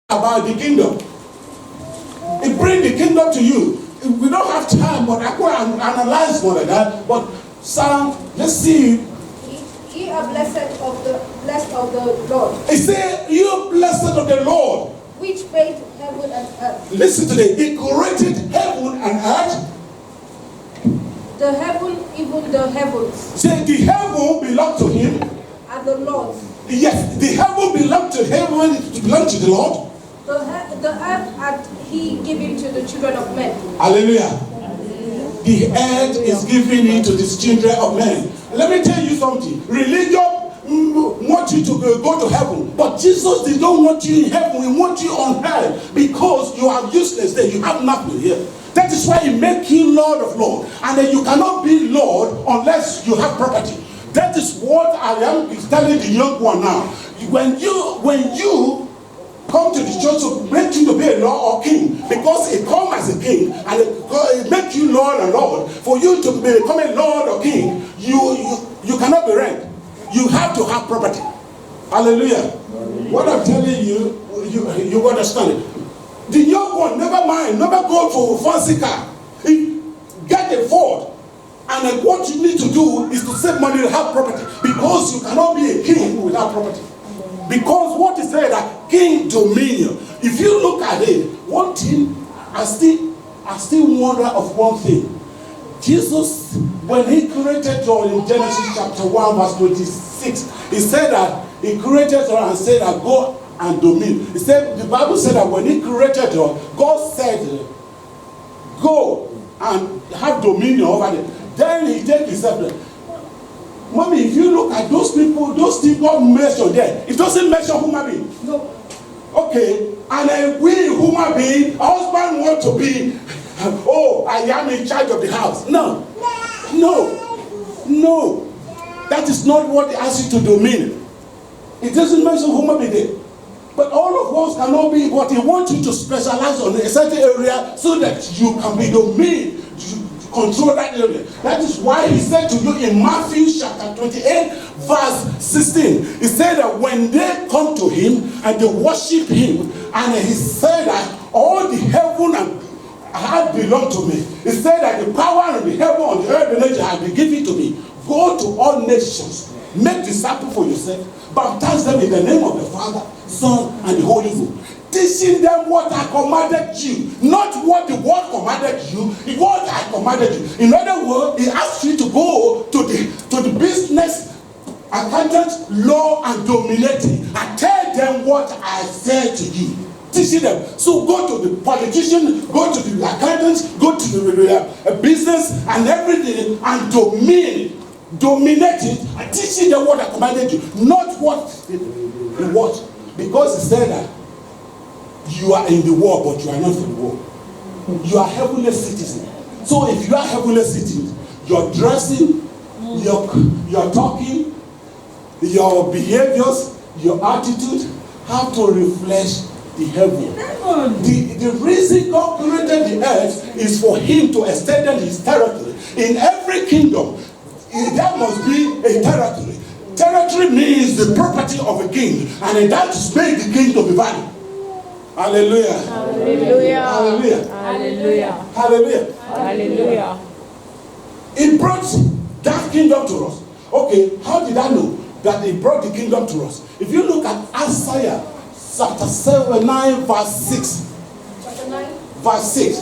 about the kingdom. It brings the kingdom to you. We don't have time, but I could analyze more than that. But Psalm, let's see. Ye are blessed of the Lord. It says, you are blessed of the Lord, which made heaven and earth. Listen to this. He created heaven and earth. The heaven, even the heavens. Say, the heaven belongs to him. And the Lord. Yes, the heaven belongs to heaven, it belongs to the Lord. The earth had he given to the children of men. Hallelujah. The earth is given it to the children of men. Let me tell you something. Religion wants you to go to heaven, but Jesus did not want you in heaven. He wants you on earth because you are useless there. You have nothing here. That is why he makes you Lord of Lords. And then you cannot be Lord unless you have property. That is what I am telling the young one now. When you come to the church to make you to be a Lord or king, because it comes as a king and it makes you Lord and Lord. For you to become a Lord or king, you cannot be rent. You have to have property. Hallelujah. What I'm telling you, you understand it. The young one, never mind, never go for a fancy car. Get a Ford. And what you need to do is to save money to have property. Because you cannot be a king without property. Because what is said that king dominion. If you look at it, one thing, I still wonder of one thing. Jesus, when he created all in Genesis chapter 1 verse 26, he said that he created all and said that go and dominion. He said, the Bible said that when he created all, God said, go and have dominion over them. Then he take himself. Mommy, if you look at those people, those things God mentioned there, it doesn't mention human being. No. Okay, and then we human being, husband want to be, oh, I am in charge of the house. No. That is not what he asks you to dominion. It doesn't mention human being there. But all of us cannot be what he wants you to specialize on a certain area so that you can be domain, control that area. That is why he said to you in Matthew chapter 28 verse 16, he said that when they come to him and they worship him, and he said that all the heaven and earth belong to me. He said that the power of the heaven and the earth and nature has been given to me. Go to all nations, make disciples for yourself, baptize them in the name of the Father, Son, and the Holy Ghost. Teaching them what I commanded you, not what the word commanded you, what I commanded you. In other words, he asked you to go to the business, accountant, law, and dominating, and tell them what I said to you. Teaching them. So go to the politician, go to the accountants, go to the business and everything, and dominate it, and teaching them what I commanded you, not what the word. Because he said that you are in the world, but you are not in the world. You are heavenly citizens. So if you are heavenly citizens, your dressing, your talking, your behaviors, your attitude have to reflect the heaven. The reason God created the earth is for him to extend his territory. In every kingdom, there must be a territory. Territory means the property of a king, and that is made the king to be valued. Hallelujah. Hallelujah. Hallelujah. Hallelujah. Hallelujah. Hallelujah. He brought that kingdom to us. Okay, how did I know that he brought the kingdom to us? If you look at Isaiah chapter 9 verse 6. Chapter 9. Verse 6.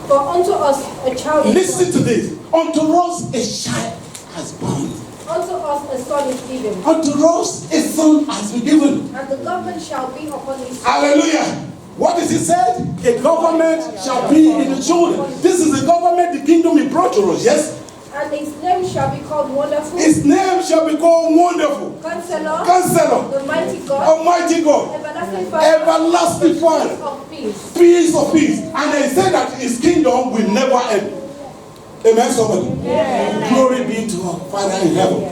For unto us a child is Listen to this. Unto us a child has born. Unto us a son is given. Unto us a son has been given. And the government shall be upon his. Hallelujah. What is he said? A government shall be in the children. This is the government, the kingdom he brought to us, yes? And his name shall be called Wonderful. His name shall be called Wonderful. Counselor. The mighty God. Almighty God. Everlasting Father. Everlasting Father. Prince of peace. Peace of peace. And they said that his kingdom will never end. Amen, somebody? Yeah. Glory be to our Father in heaven.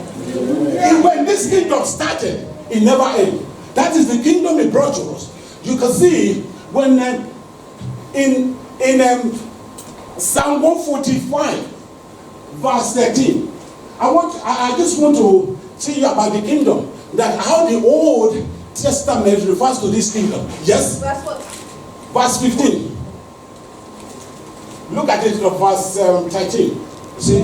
And when this kingdom started, it never ended. That is the kingdom he brought to us. You can see when in Psalm 145 verse 13, I just want to tell you about the kingdom. that how the Old Testament refers to this kingdom. Yes? Verse what? Verse 15. Look at it from verse 13. See?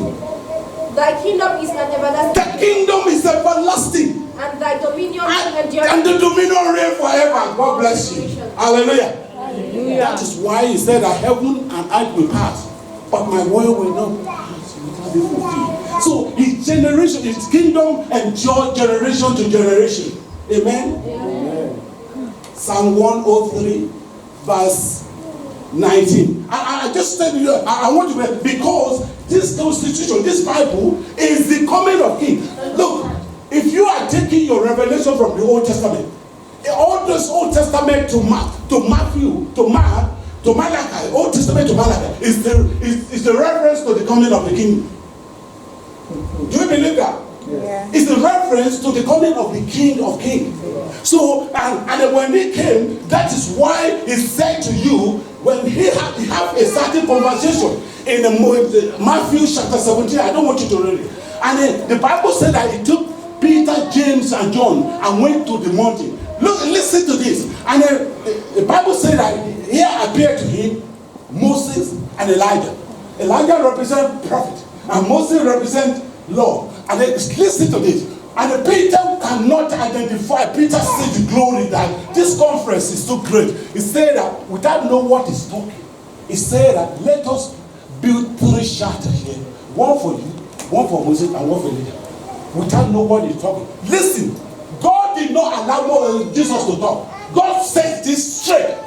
Thy kingdom is an everlasting. The kingdom is everlasting. And thy dominion And endureth. the dominion reign forever. God bless you. Hallelujah. Hallelujah. That is why he said that heaven and earth will pass, but my word will not pass. It will be fulfilled. So his generation, his kingdom endures generation to generation. Amen? Amen. Psalm 103, verse 19. I just said, I want you to, because this constitution, this Bible, is the coming of King. Look, if you are taking your revelation from the Old Testament, all this Old Testament to Matthew, to Malachi, Old Testament to Malachi, is the reference to the coming of the King. Do you believe that? Yeah. It's the reference to the coming of the King of Kings. So, and when he came, that is why he said to you, when he have a certain conversation in Matthew chapter 17, I don't want you to read it. And then the Bible said that he took Peter, James, and John and went to the mountain. Look, listen to this. And then the Bible said that here appeared to him Moses and Elijah. Elijah represents prophet, and Moses represents law. And then listen to this. And Peter cannot identify. Peter said the glory that this conference is so great. He said that without knowing what he's talking, he said that let us build 3 shelters here. One for you, one for Moses, and one for Elijah. Without knowing what he's talking. Listen, God did not allow Jesus to talk. God said this straight.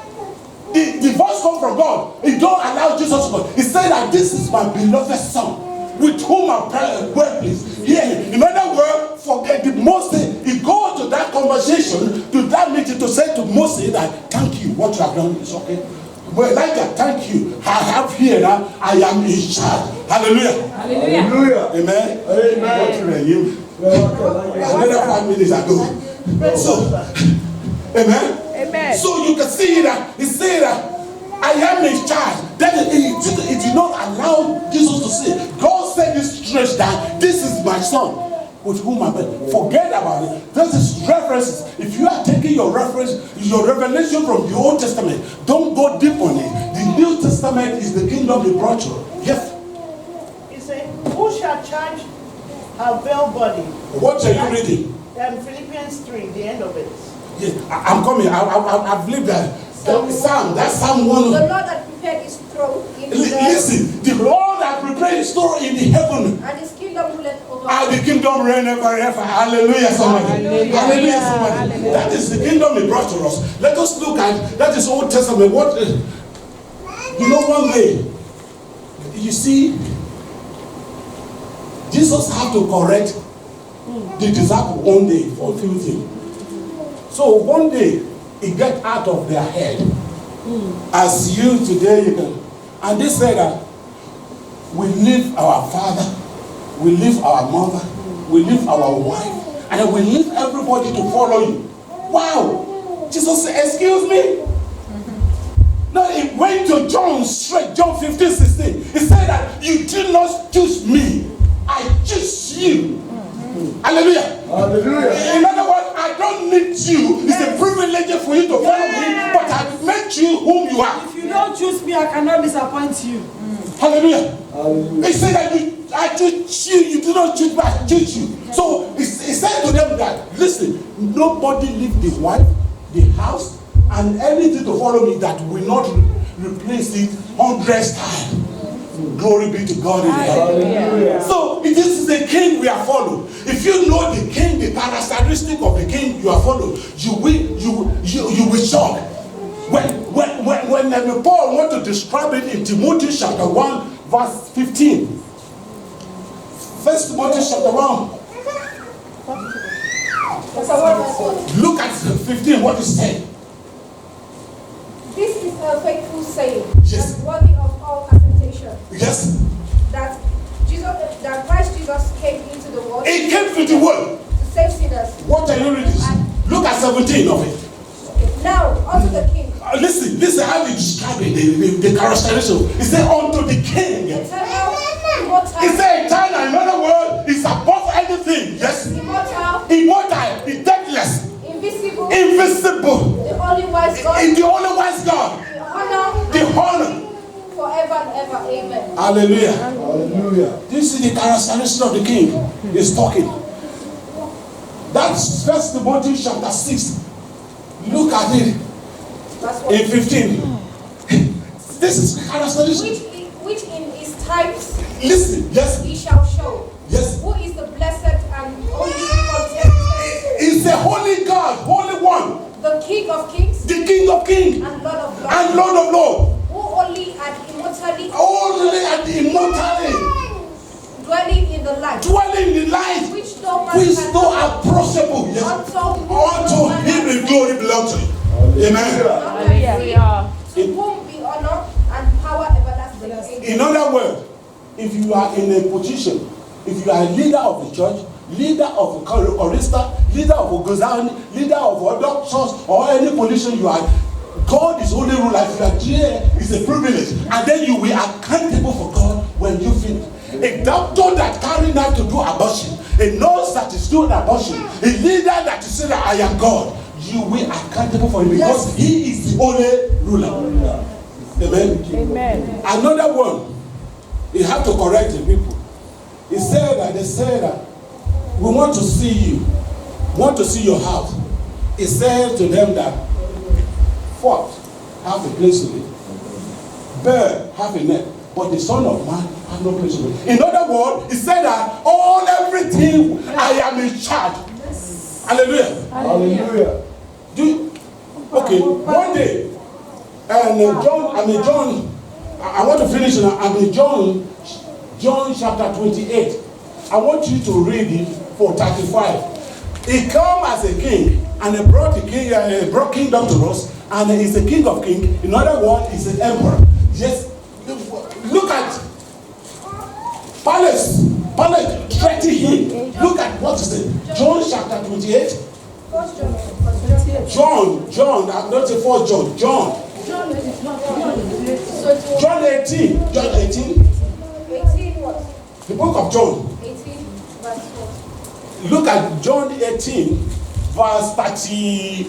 The voice comes from God. He don't allow Jesus to talk. He said that this is my beloved son, with whom I'm well pleased. Hear him. In other words, forget the Moses. He go to that conversation, to that meeting, to say to Moses that thank you, what you have done is okay. Well, Elijah, thank you. I have here now. I am in charge. Hallelujah. Hallelujah. Amen. Amen. Another 5 minutes ago. So, amen. Amen. So you can see that he said that I am in charge. That it did not allow Jesus to say. God said this straight that this is my son with whom I'm. Forget about it. This is references. If you are taking your reference, your revelation from the Old Testament, don't go deep on it. The New Testament is the kingdom he brought you. Yes. He said, who shall charge her veiled body? What are you reading? Philippians 3, the end of it. Yes, I'm coming. I believe that. That's Psalm 1. The Lord that prepared his throne in the Listen, the Lord that prepared his throne in the heaven, and his kingdom ruleth over. and the kingdom reign ever and ever. Hallelujah, somebody. Hallelujah. Hallelujah, somebody. Hallelujah. That is the kingdom he brought to us. Let us look at that is Old Testament. What you know, one day, you see, Jesus had to correct the disciple one day for a few things. So one day, it get out of their head. As you today, you can. And they said that we leave our father, we leave our mother, we leave our wife, and then we leave everybody to follow you. Wow! Jesus said, excuse me? No, it went to John straight, John 15:16. He said that you did not choose me, I choose you. Hallelujah. Hallelujah. In other words, I don't need you. It's a privilege for you to follow me, but I've made you whom you are. If you don't choose me, I cannot disappoint you. Hallelujah. Hallelujah. He said that I choose you, you do not choose me, I choose you. So he said to them that, listen, nobody leave the wife, the house, and anything to follow me that will not replace it 100 times. Glory be to God in heaven. Hallelujah. So this is the king we are following. If you know the king, the characteristic of the king you are following, you will shock. When Paul want to describe it in Timothy chapter 1, verse 15. First Timothy chapter 1. Look at 15, what is said. This is a faithful saying, Yes. and worthy of all acceptation, Yes. that Christ Jesus came into the world It came to the world. to save sinners. What are you reading? Look at 17 of it. Now, unto the King, Listen how they describe it, the characteristic. He said, unto the king. eternal, immortal, He said, eternal, in other words, it's above anything. Yes. immortal, Immortal. He Hallelujah. Hallelujah. This is the characteristic of the king. He's talking. That's 1 Timothy chapter 6. Look at it in 15. This is characteristic. Which in his times Listen, yes, he shall show. yes. Who is the blessed and only content, It's the holy God, holy one, the King of kings the King of kings and Lord of lords, and Lord of lords, who only and immortally only and immortally dwelling in the light, dwelling in the light, which no man which can no know. approachable. Yes. Unto him the glory belongs to him. Amen. Hallelujah. To whom be honor and power everlasting. Amen. In other words, if you are in a position, if you are a leader of the church, leader of a chorister, leader of a gozani, leader of a doctors, or any position you are, God is only ruler. If you are there, it's a privilege. And then you will be accountable for God when you finish. A doctor that carrying out to do abortion, a nurse that is doing abortion, a leader that is saying that I am God, you will be accountable for him because he is the only ruler. Amen. Amen. Another one, you have to correct the people. He said that they said that we want to see you, want to see your house. He said to them that fox have a place to live, bird have a net, but the Son of Man have no place to live. In other words, he said that everything I am in charge. Hallelujah. Hallelujah. Okay, one day, and John, I want to finish now. I'm in John chapter 28. I want you to read it for 35. He came as a king, and he brought brought kingdom to us, and he's the king of kings. In other words, he's an emperor. Yes, look at Palace threatening him. Look at what is it? John chapter 28. John, I'm not saying for John. John 18. John 18. 18 what? The book of John. 18 verse 4. Look at John 18, verse 35.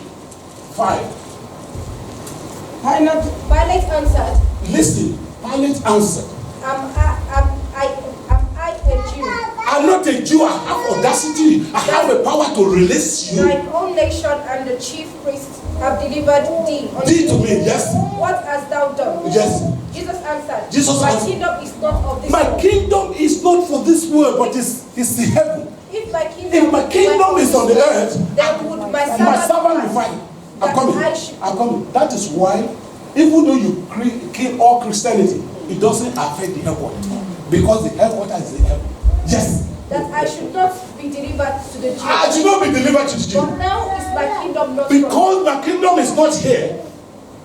Pilate answered, Listen, Pilate answered, Am I a Jew? I'm not a Jew, I have audacity, I have the power to release you. Thine own nation and the chief priests have delivered thee unto Did to me, yes. What hast thou done? Yes. Jesus answered, Jesus My answered, kingdom is not of this my world. kingdom is not for this world, but it's in heaven. If my kingdom is on the earth, then would my my servant will servant find. I'm that coming. I should- I'm coming. That is why, even though you kill all Christianity, it doesn't affect the headquarters. Because the headquarters is in heaven. Yes. that I should not be delivered to the Jews. I should not be delivered to the Jews. But now is my kingdom not Because my kingdom is not here.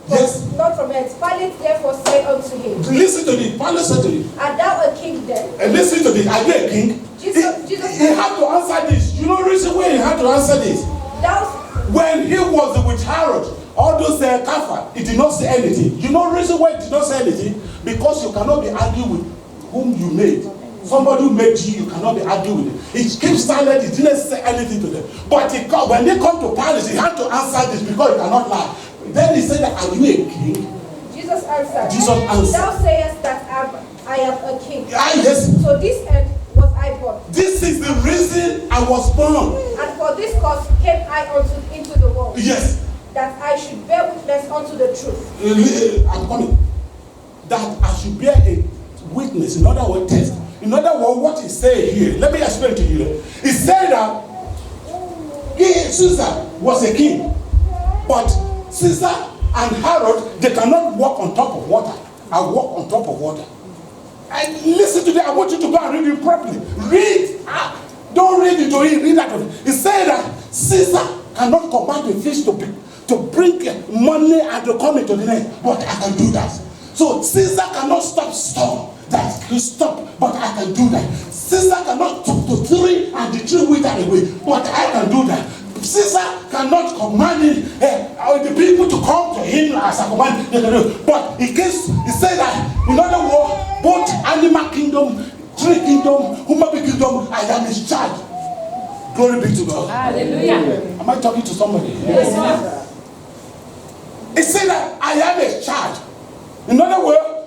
Yes. not from earth. Pilate therefore said unto him, Listen to this. Pilate said to him, Art thou a king then? and listen to this. Are you a king? Jesus He had to answer this. You know the reason why he had to answer this? Thou When he was with Herod, all those Kafir, he did not say anything. You know the reason why he did not say anything? Because you cannot be arguing with whom you made. Somebody who made you, you cannot be arguing with him. He keeps silent, he didn't say anything to them. But when they come to Pilate, he had to answer this because he cannot lie. Then he said, are you a king? Jesus answered, Jesus answered. Thou sayest that I am a king. Ah, yes. So this end was I born. This is the reason I was born. And for this cause came I into the world, Yes. that I should bear witness unto the truth. I'm coming. That I should bear a witness, in other words, test. In other words, what he said here, let me explain to you. He said that Caesar was a king, but Caesar and Herod, they cannot walk on top of water. I walk on top of water. And listen to that. I want you to go and read it properly. Read. Don't read it to him. Read that. He said that Caesar cannot command the fish to bring money and to come into the net, but I can do that. So Caesar cannot stop storm. That he stop, but I can do that. Caesar cannot talk to tree and the tree wither away, but I can do that. Caesar cannot command the people to come to him as a command. But he said that, in other words, both animal kingdom, tree kingdom, human kingdom, I am in charge. Glory be to God. Hallelujah. Am I talking to somebody? Yes, sir. He said that I am in charge. In other words,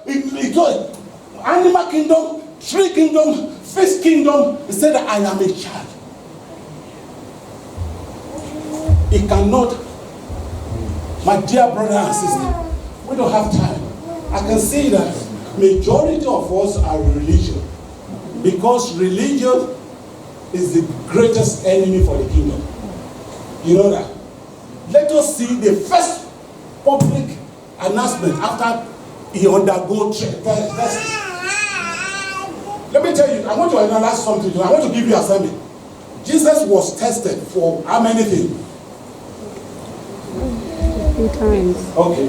animal kingdom, tree kingdom, fish kingdom. He said that I am a child. It cannot, my dear brother and sister, we don't have time. I can see that majority of us are religious because religion is the greatest enemy for the kingdom. You know that? Let us see the first public announcement after he undergo testing. Let me tell you, I want to analyze something. I want to give you a assignment. Jesus was tested for how many things? 3 times. Okay.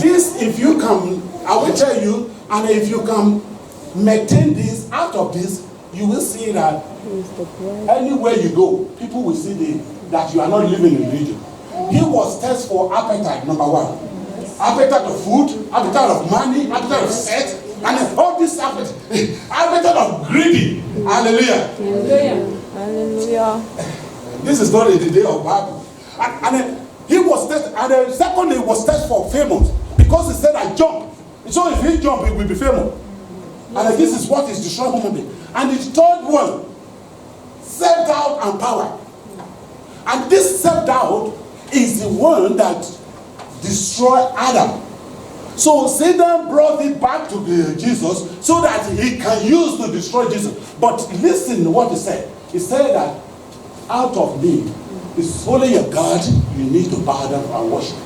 This, if you can, I will tell you, and if you can maintain this, out of this, you will see that anywhere you go, people will see that you are not living in religion. He was tested for appetite, number 1. Appetite of food, appetite of money, appetite of sex, and all this appetite of greedy. Hallelujah. Hallelujah. This is not in the day of Bible. And then he was tested, and then secondly, he was tested for famous because he said, I jump. So if he jump, he will be famous. And this is what is destroying human being. And the third one, self-doubt and power. And this self-doubt is the one that destroyed Adam. So Satan brought it back to Jesus so that he can use to destroy Jesus. But listen to what he said. He said that out of me is only a God you need to bow down and worship.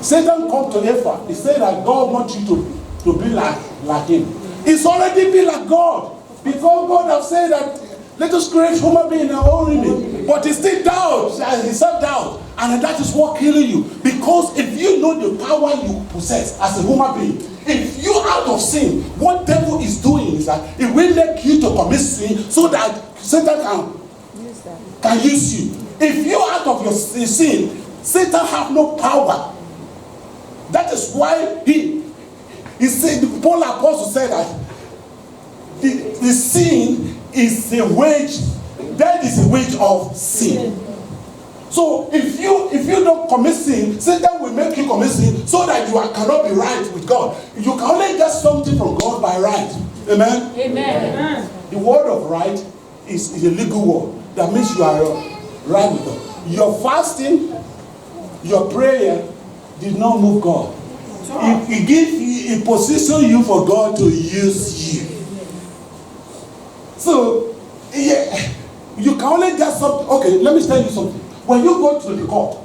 Satan come to Eva. He said that God wants you to be like him. It's already be like God. Because God has said that let us create human being in our own image. But he still doubts, he self-doubt. And that is what killing you. Because if you know the power you possess as a human being, if you out of sin, what devil is doing is that it will make you to commit sin so that Satan can use you. If you out of your sin, Satan have no power. That is why he said, Paul Apostle said that the sin is a wage, that is a wage of sin. So if you don't commit sin, Satan will make you commit sin so that you cannot be right with God. You can only get something from God by right. Amen? Amen. The word of right is a legal word. That means you are right with God. Your fasting, your prayer did not move God. It gives you, it positions you for God to use you. So, yeah, you can only get something. Okay, let me tell you something. When you go to the court,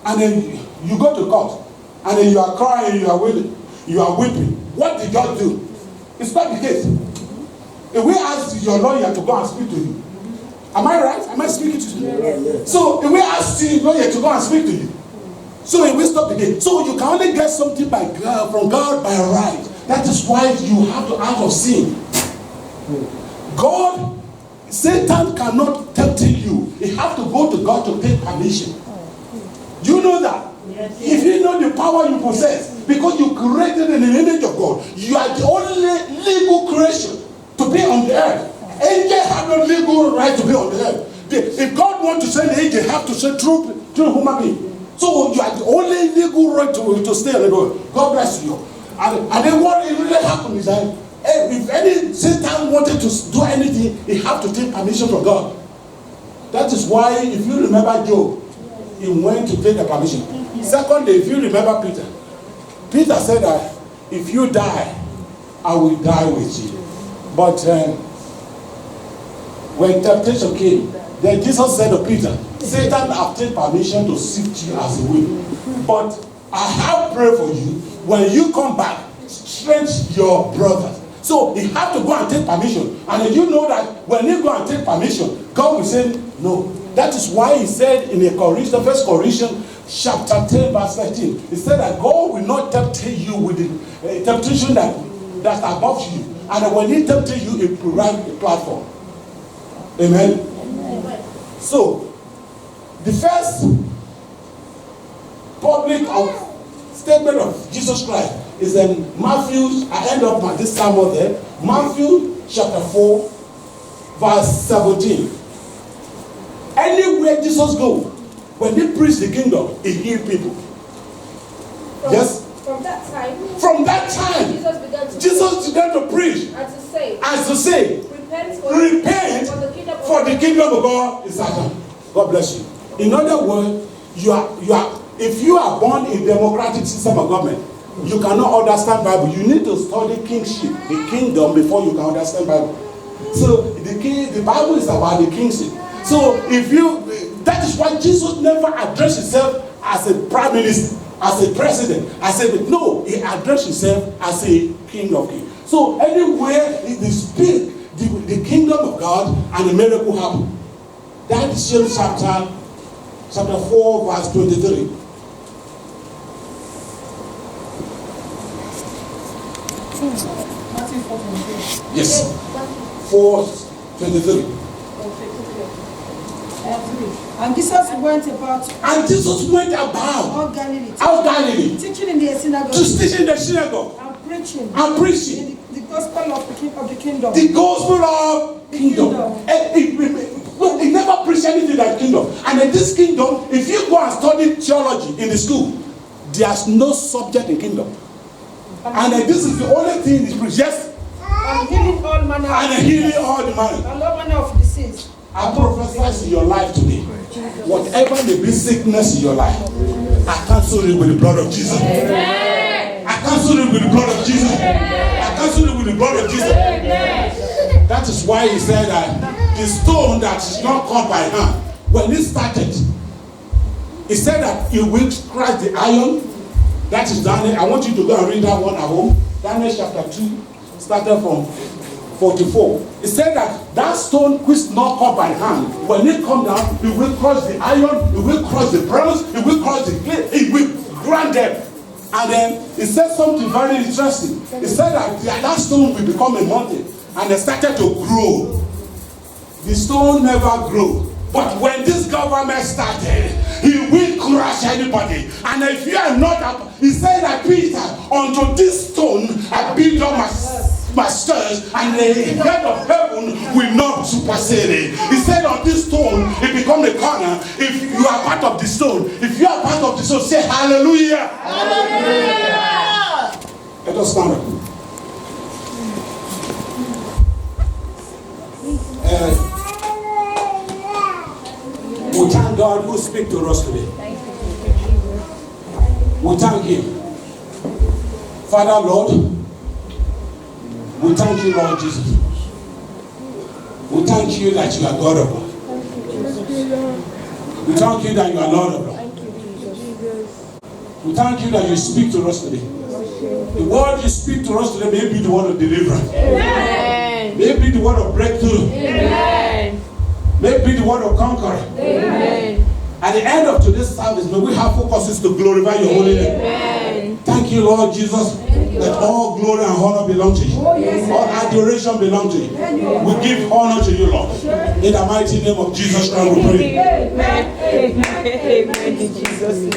and then you go to court, and then you are crying, you are weeping, what did God do? It's not the case. If we ask your lawyer to go and speak to you, am I right? Am I speaking to you? Yes. So if we ask your lawyer to go and speak to you, so it will stop the case. So you can only get something by God, from God by right. That is why you have to out of sin. God, Satan cannot tempt you. You have to go to God to take permission. You know that? Yes. If you know the power you possess, because you created in the image of God, you are the only legal creation to be on the earth. Angels have no legal right to be on the earth. If God wants to send the angel, have to send through human being. So you are the only legal right to stay on the earth. God bless you. And then what really happened is that if any Satan wanted to do anything, he have to take permission from God. That is why, if you remember Job, he went to take the permission. Secondly, if you remember Peter, Peter said that if you die, I will die with you. But when temptation came, then Jesus said to Peter, Satan obtained permission to sift you as a wheat. But I have prayed for you. When you come back, strengthen your brothers. So he have to go and take permission. And you know that when you go and take permission, God will say no. That is why he said in the 1 Corinthians chapter 10 verse 13, he said that God will not tempt you with the temptation that's above you. And when he tempted you, he provides a platform. Amen? Amen. So, the first public statement of Jesus Christ is in Matthew, I end up this sermon there, Matthew chapter 4, verse 17. Anywhere Jesus goes, when he preached the kingdom, he healed people. Yes? From that From that time, Jesus began to preach and to say, repent, for the kingdom of God is at hand. God bless you. In other words, if you are born in democratic system of government, you cannot understand Bible. You need to study kingship, the kingdom, before you can understand Bible. So the Bible is about the kingship. So that is why Jesus never addressed himself as a prime minister, as a president. No, he addressed himself as a king of kings. So anywhere they speak the kingdom of God and a miracle happen. That is James chapter 4, verse 23. Matthew 4:23. Yes. 4:23. And Jesus went about all all Galilee, Galilee, teaching in the synagogue, teaching in the synagogue and preaching the gospel of the kingdom. the gospel of kingdom. He never preached anything like kingdom. And in this kingdom, if you go and study theology in the school, there's no subject in kingdom. And this is the only thing he preached. Yes. And healing all manner And all manner of disease. I prophesy in your life today. Whatever may be sickness in your life, I cancel it with the blood of Jesus. I cancel it with the blood of Jesus. I cancel it with the blood of Jesus. That is why he said that the stone that is not cut by hand, when it started, he said that he will crush the iron. That is Daniel. I want you to go and read that one at home. Daniel chapter 2, started from 44. He said that stone which is not cut by hand, when it come down, it will crush the iron, it will crush the bronze, it will crush the clay, it will grind them. And then he said something very interesting. He said that stone will become a mountain, and it started to grow. The stone never grew. But when this government started, he will crush anybody. And if you are not, he said that Peter, unto this stone I build up my church, and the head of heaven will not supersede it. He said on this stone it become a corner. If you are part of the stone, if you are part of the stone, say hallelujah. Hallelujah. Let us stand up. We thank God who speaks to us today. We thank him. Father, Lord, we thank you, Lord Jesus. We thank you that you are God of God. We thank you that you are Lord of Lord. We thank you that you speak to us today. The word you speak to us today may be the word of deliverance. May be the word of breakthrough. May be the word of conquer. At the end of today's service, may we have focuses to glorify your holy name. Thank you, Lord Jesus, that all glory and honor belong to you. All adoration belong to you. We give honor to you, Lord. In the mighty name of Jesus Christ we pray. Amen. In Jesus' name.